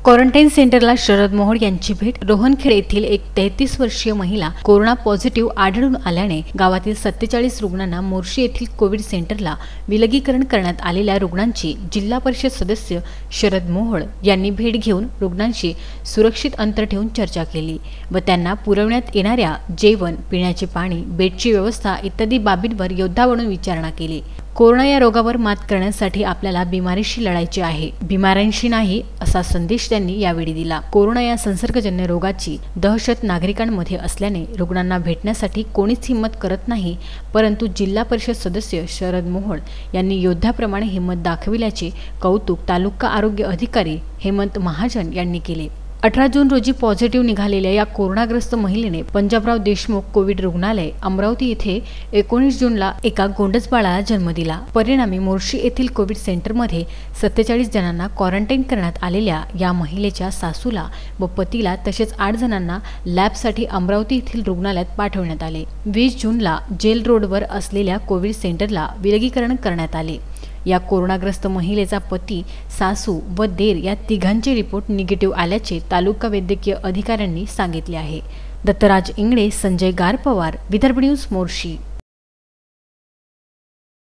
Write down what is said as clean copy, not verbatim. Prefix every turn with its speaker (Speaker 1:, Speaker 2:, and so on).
Speaker 1: Quarantine सेंटरला शरद मोहोळ यांची भेट। रोहनखेड येथील एक 33 वर्षीय महिला कोरोना पॉझिटिव्ह आढळून आल्याने गावातील 47 रुग्णांना मोर्शी येथील कोविड सेंटरला विलगीकरण करण्यात आलेल्या रुग्णांची जिल्हा परिषद सदस्य शरद मोहोळ यांनी भेट घेऊन रुग्णांशी सुरक्षित अंतर ठेवून चर्चा केली व त्यांना पुरवण्यात येणाऱ्या जेवण, पिण्याचे पाणी, बेडची व्यवस्था इत्यादी बाबींवर योद्धा बनून विचारणा केली। कोरोना या रोगावर मात करण्यासाठी आपल्याला बिमारीशी लढायचे आहे, बिमाऱ्यांशी नाही असा संदेश त्यांनी यावेळी दिला। कोरोना या संसर्गजन्य रोगाची दहशत नागरिकांमध्ये असल्याने रुग्णांना भेटण्यासाठी कोणीच हिम्मत करत नाही, परंतु जिल्हा परिषद सदस्य शरद मोहोळ यांनी योद्ध्याप्रमाणे हिम्मत दाखविल्याचे कौतुक तालुका आरोग्य अधिकारी हेमंत महाजन यांनी केले। 18 जून रोजी पॉझिटिव्ह निघालेल्या या कोरोनाग्रस्त महिलेने पंजाबराव देशमुख कोविड रुग्णालय अमरावती येथे 19 जूनला एका गोंडस बाळाला जन्म दिला। परिणामी मोर्शी येथील कोविड सेंटरमध्ये 47 जणांना क्वारंटाईन करण्यात आलेल्या या महिलेच्या सासूला व पतीला तसेच 8 जणांना लॅबसाठी अमरावती येथील रुग्णालयात पाठवण्यात आले। 20 जूनला जेल रोडवर असलेल्या कोविड सेंटरला विलगीकरण करण्यात आले। या कोरोनाग्रस्त महिलेचा पती, सासू व देर या तिघांचे रिपोर्ट निगेटिव्ह आल्याचे तालुका वैद्यकीय अधिकाऱ्यांनी सांगितले आहे। दत्तराज इंगळे, संजय गारपवार, विदर्भ न्यूज, मोर्शी।